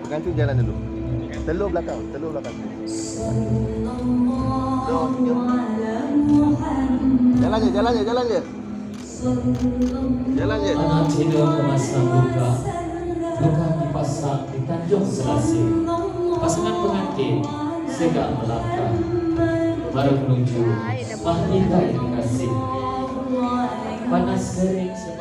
pengantin jalan dulu. Telur belakang. Telur, jom. Jalan je. Anak cendol memasang buka dipasang di Tanjung Selasih. Pasangan pengantin segak melangkah baru menuju mahkota yang kasih. Panas kering.